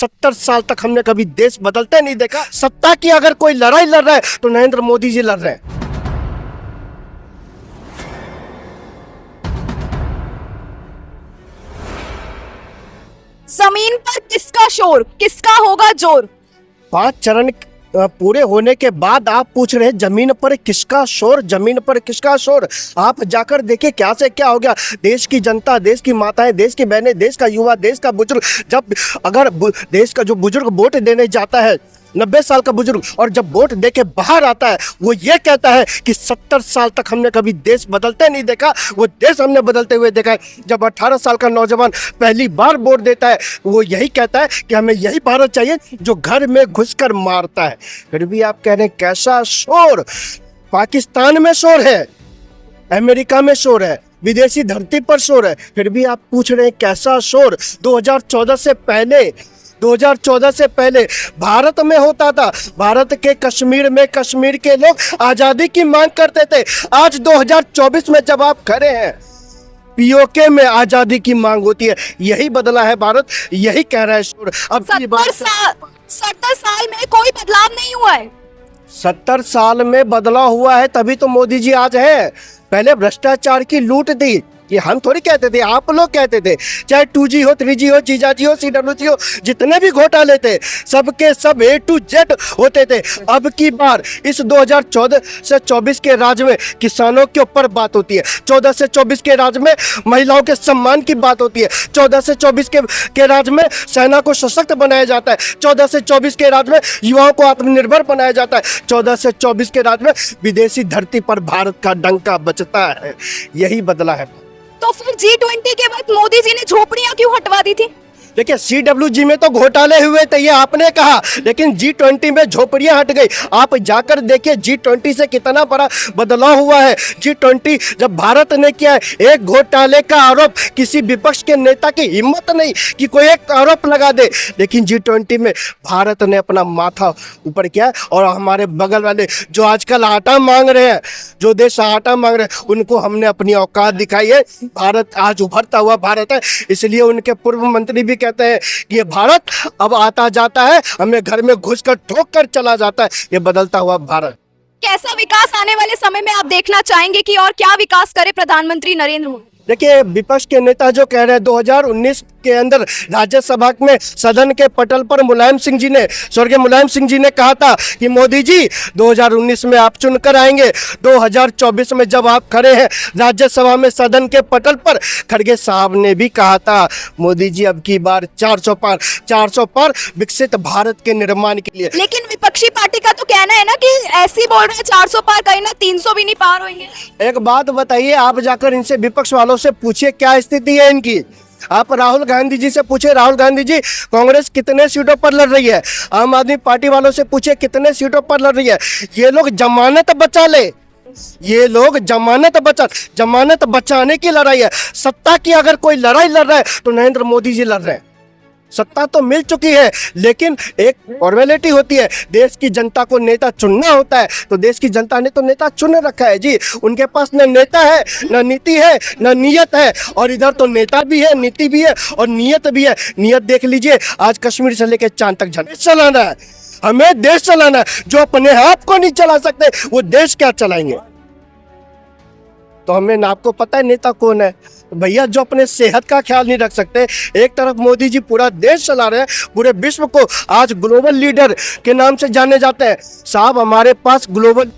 70 साल तक हमने कभी देश बदलते नहीं देखा। सत्ता की अगर कोई लड़ाई लड़ रहा है तो नरेंद्र मोदी जी लड़ रहे हैं। जमीन पर किसका शोर, किसका होगा जोर? 5 चरण पूरे होने के बाद आप पूछ रहे हैं जमीन पर किसका शोर, जमीन पर किसका शोर। आप जाकर देखिए क्या से क्या हो गया। देश की जनता, देश की माताएं, देश की बहनें, देश का युवा, देश का बुजुर्ग, जब अगर देश का जो बुजुर्ग वोट देने जाता है, 90 साल का बुजुर्ग, और जब वोट दे के बाहर आता है वो ये कहता है कि 70 साल तक हमने कभी देश बदलते नहीं देखा, वो देश हमने बदलते हुए देखा है। जब 18 साल का नौजवान पहली बार वोट देता है वो यही कहता है कि हमें यही भारत चाहिए जो घर में घुसकर मारता है। फिर भी आप कह रहे हैं कैसा शोर। पाकिस्तान में शोर है, अमेरिका में शोर है, विदेशी धरती पर शोर है, फिर भी आप पूछ रहे हैं कैसा शोर। 2014 से पहले भारत में होता था। भारत के कश्मीर में कश्मीर के लोग आजादी की मांग करते थे। आज 2024 में जब आप खड़े हैं, पीओके में आजादी की मांग होती है। यही बदला है भारत, यही कह रहा है शोर। अब 70 साल में कोई बदलाव नहीं हुआ है। 70 साल में बदलाव हुआ है तभी तो मोदी जी आज हैं। पहले भ्रष्टाचार की लूट थी, ये हम थोड़ी कहते थे, आप लोग कहते थे। चाहे 2G हो, 3G हो, जीजाजी हो, CWG हो, जितने भी घोटाले थे सबके सब A to Z होते थे। अब की बार इस 2014 से 24 के राज में किसानों के ऊपर बात होती है। 14 से 24 के राज में महिलाओं के सम्मान की बात होती है। 14 से 24 के राज में सेना को सशक्त बनाया जाता है। 14 से 24 के राज में युवाओं को आत्मनिर्भर बनाया जाता है। 14 से 24 के राज में विदेशी धरती पर भारत का डंका बजता है। यही बदला है। तो फिर G20 के वक्त मोदी जी ने झोपड़ियां क्यों हटवा दी थी? देखिए CWG में तो घोटाले हुए थे, ये आपने कहा, लेकिन G20 में झोपड़ियां हट गई। आप जाकर देखिए G20 से कितना बड़ा बदलाव हुआ है। G20 जब भारत ने किया है, एक घोटाले का आरोप किसी विपक्ष के नेता की हिम्मत नहीं कि कोई एक आरोप लगा दे, लेकिन G20 में भारत ने अपना माथा ऊपर किया है। और हमारे बगल वाले जो आजकल आटा मांग रहे हैं, जो देश आटा मांग रहे हैं, उनको हमने अपनी औकात दिखाई है। भारत आज उभरता हुआ भारत है, इसलिए उनके पूर्व मंत्री भी कहते हैं कि ये भारत अब आता जाता है, हमें घर में घुसकर ठोक कर चला जाता है। ये बदलता हुआ भारत। कैसा विकास आने वाले समय में आप देखना चाहेंगे कि और क्या विकास करे प्रधानमंत्री नरेंद्र मोदी? देखिए विपक्ष के नेता जो कह रहे हैं 2019 के अंदर राज्यसभा में सदन के पटल पर स्वर्गीय मुलायम सिंह जी ने कहा था कि मोदी जी 2019 में आप चुनकर आएंगे। 2024 में जब आप खड़े हैं राज्यसभा में सदन के पटल पर, खड़गे साहब ने भी कहा था मोदी जी अब की बार 400 पार विकसित भारत के निर्माण के लिए। लेकिन विपक्षी पार्टी का तो कहना है ना कि ऐसी बोल रहे हैं 400 पार, कहीं ना 300 भी नहीं पार होंगे। एक बात बताइए, आप जाकर इनसे विपक्ष वालों से पूछिए क्या स्थिति है इनकी। आप राहुल गांधी जी से पूछे, राहुल गांधी जी कांग्रेस कितने सीटों पर लड़ रही है। आम आदमी पार्टी वालों से पूछे कितने सीटों पर लड़ रही है। ये लोग जमानत बचा ले, ये लोग जमानत बचाने की लड़ाई है। सत्ता की अगर कोई लड़ाई लड़ रहा है तो नरेंद्र मोदी जी लड़ रहे हैं। सत्ता तो मिल चुकी है, लेकिन एक फॉर्मेलिटी होती है। देश की जनता को नेता चुनना होता है, तो देश की जनता ने तो नेता चुन रखा है जी। उनके पास न नेता है, न नीति है, न नियत है। और इधर तो नेता भी है, नीति भी है और नियत भी है। नियत देख लीजिए, आज कश्मीर से लेकर चांद तक झंडे चलाना है, हमें देश चलाना है। जो अपने आप को नहीं चला सकते वो देश क्या चलाएंगे। तो हमें आपको पता है नेता कौन है भैया, जो अपने सेहत का ख्याल नहीं रख सकते। एक तरफ मोदी जी पूरा देश चला रहे हैं, पूरे विश्व को आज ग्लोबल लीडर के नाम से जाने जाते हैं। साहब हमारे पास ग्लोबल